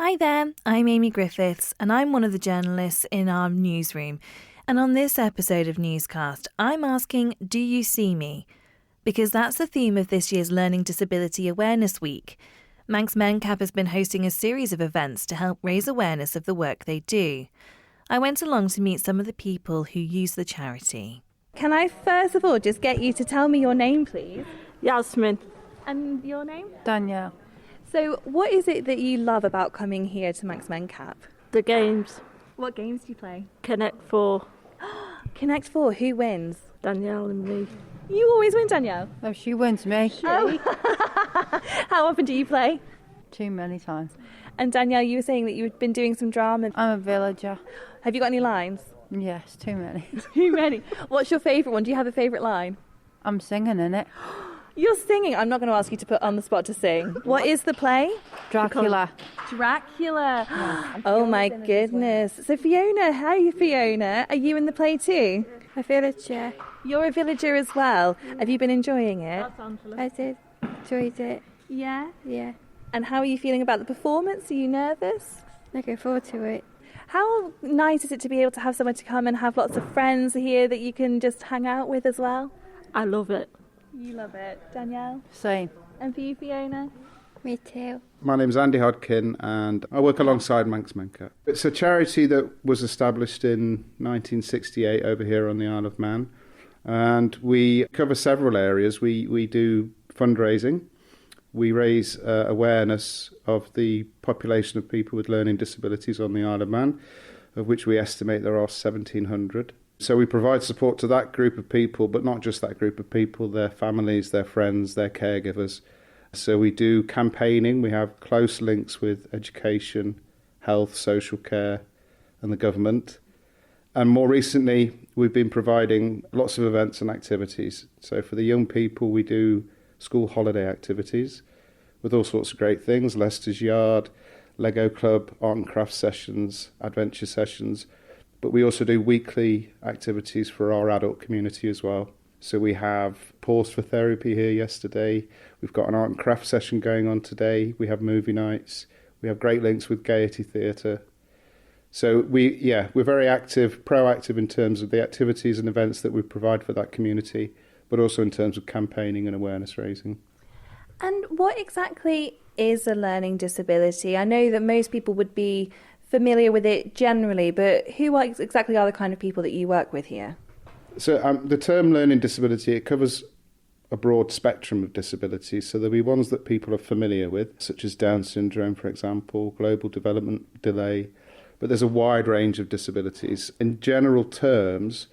Hi there, I'm Amy Griffiths and I'm one of the journalists in our newsroom. And on this episode of Newscast, I'm asking, do you see me? Because that's the theme of this year's Learning Disability Awareness Week. Manx Mencap has been hosting a series of events to help raise awareness of the work they do. I went along to meet some of the people who use the charity. Can I first of all just get you to tell me your name, please? Yasmin. And your name? Danielle. So what is it that you love about coming here to Manx Mencap? The games. What games do you play? Connect 4. Connect 4, who wins? Danielle and me. You always win, Danielle. Oh, she wins me. Oh. How often do you play? Too many times. And Danielle, you were saying that you've been doing some drama. I'm a villager. Have you got any lines? Yes, too many. Too many. What's your favourite one? Do you have a favourite line? I'm singing in it. You're singing. I'm not going to ask you to put on the spot to sing. What is the play? Dracula. Dracula. Oh my goodness. So Fiona, hi Fiona. Are you in the play too? A villager. You're a villager as well. Have you been enjoying it? I did. Enjoyed it. Yeah. Yeah. And how are you feeling about the performance? Are you nervous? Looking forward to it. How nice is it to be able to have someone to come and have lots of friends here that you can just hang out with as well? I love it. You love it. Danielle? Same. And for you, Fiona? Me too. My name's Andy Hodkin and I work alongside Manx Mencap. It's a charity that was established in 1968 over here on the Isle of Man, and we cover several areas. We do fundraising. We raise awareness of the population of people with learning disabilities on the Isle of Man, of which we estimate there are 1,700. So we provide support to that group of people, but not just that group of people, their families, their friends, their caregivers. So we do campaigning. We have close links with education, health, social care and the government. And more recently, we've been providing lots of events and activities. So for the young people, we do school holiday activities with all sorts of great things: Leicester's Yard, Lego Club, art and craft sessions, adventure sessions. But we also do weekly activities for our adult community as well. So we have Pause for Therapy here yesterday. We've got an art and craft session going on today. We have movie nights. We have great links with Gaiety Theatre. So we're very active, proactive in terms of the activities and events that we provide for that community, but also in terms of campaigning and awareness raising. And what exactly is a learning disability? I know that most people would be familiar with it generally, but exactly are the kind of people that you work with here? So the term learning disability, it covers a broad spectrum of disabilities. So there'll be ones that people are familiar with, such as Down syndrome, for example, global development delay. But there's a wide range of disabilities. In general terms,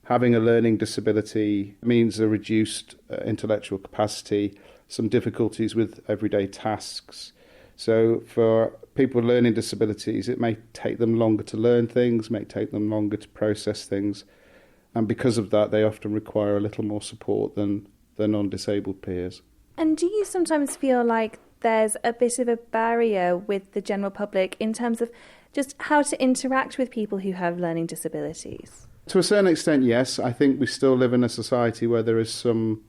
having a learning disability means a reduced intellectual capacity, some difficulties with everyday tasks. So for people with learning disabilities, it may take them longer to learn things, may take them longer to process things. And because of that, they often require a little more support than their non-disabled peers. And do you sometimes feel like there's a bit of a barrier with the general public in terms of just how to interact with people who have learning disabilities? To a certain extent, yes. I think we still live in a society where there is some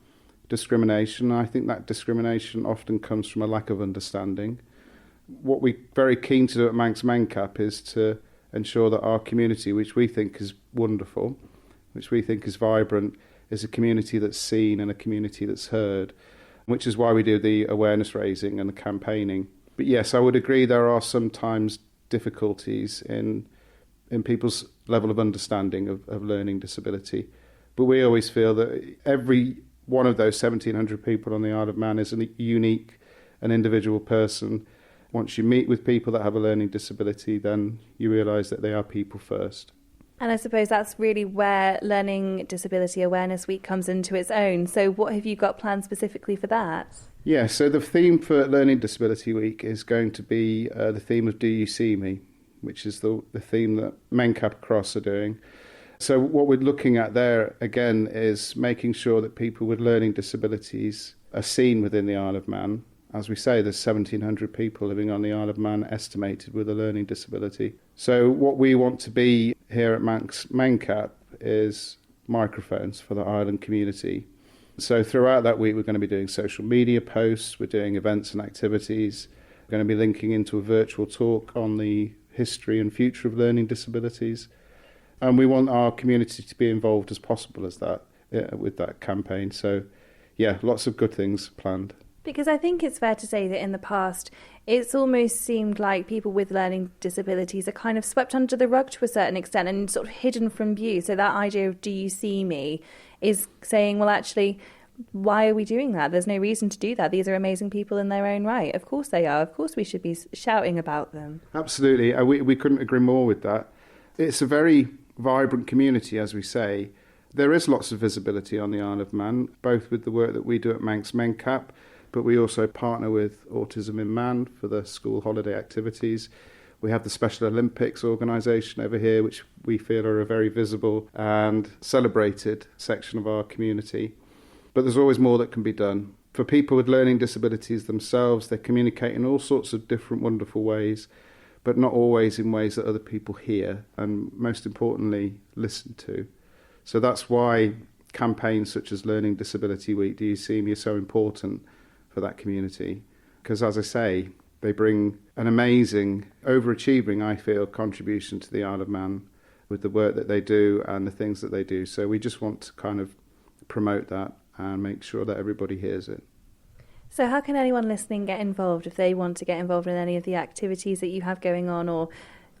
discrimination. I think that discrimination often comes from a lack of understanding. What we're very keen to do at Manx Mencap is to ensure that our community, which we think is wonderful, which we think is vibrant, is a community that's seen and a community that's heard, which is why we do the awareness raising and the campaigning. But yes, I would agree there are sometimes difficulties in people's level of understanding of learning disability. But we always feel that every one of those 1,700 people on the Isle of Man is a unique and individual person. Once you meet with people that have a learning disability, then you realise that they are people first. And I suppose that's really where Learning Disability Awareness Week comes into its own. So what have you got planned specifically for that? Yeah, so the theme for Learning Disability Week is going to be the theme of Do You See Me, which is the theme that Mencap across are doing. So what we're looking at there, again, is making sure that people with learning disabilities are seen within the Isle of Man. As we say, there's 1,700 people living on the Isle of Man estimated with a learning disability. So what we want to be here at Manx Mencap is microphones for the island community. So throughout that week, we're going to be doing social media posts, we're doing events and activities, We're going to be linking into a virtual talk on the history and future of learning disabilities. And we want our community to be involved as possible as that with that campaign. So, yeah, lots of good things planned. Because I think it's fair to say that in the past, it's almost seemed like people with learning disabilities are kind of swept under the rug to a certain extent and sort of hidden from view. So that idea of "do you see me" is saying, well, actually, why are we doing that? There's no reason to do that. These are amazing people in their own right. Of course they are. Of course we should be shouting about them. Absolutely. We couldn't agree more with that. It's a very vibrant community, as we say. There is lots of visibility on the Isle of Man, both with the work that we do at Manx Mencap, but we also partner with Autism in Man for the school holiday activities. We have the Special Olympics organisation over here, which we feel are a very visible and celebrated section of our community. But there's always more that can be done. For people with learning disabilities themselves, they communicate in all sorts of different wonderful ways, but not always in ways that other people hear and, most importantly, listen to. So that's why campaigns such as Learning Disability Week, Do You See Me, are so important for that community. Because, as I say, they bring an amazing, overachieving, I feel, contribution to the Isle of Man with the work that they do and the things that they do. So we just want to kind of promote that and make sure that everybody hears it. So how can anyone listening get involved if they want to get involved in any of the activities that you have going on or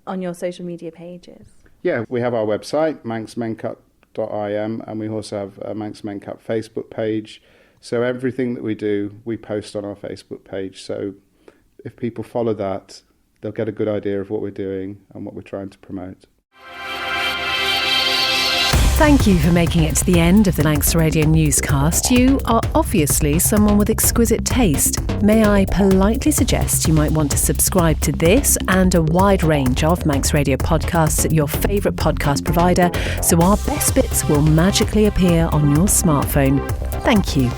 on your social media pages? Yeah, we have our website, manxmencap.im, and we also have a Manx Mencap Facebook page. So everything that we do, we post on our Facebook page. So if people follow that, they'll get a good idea of what we're doing and what we're trying to promote. Thank you for making it to the end of the Manx Radio newscast. You are obviously someone with exquisite taste. May I politely suggest you might want to subscribe to this and a wide range of Manx Radio podcasts at your favourite podcast provider so our best bits will magically appear on your smartphone. Thank you.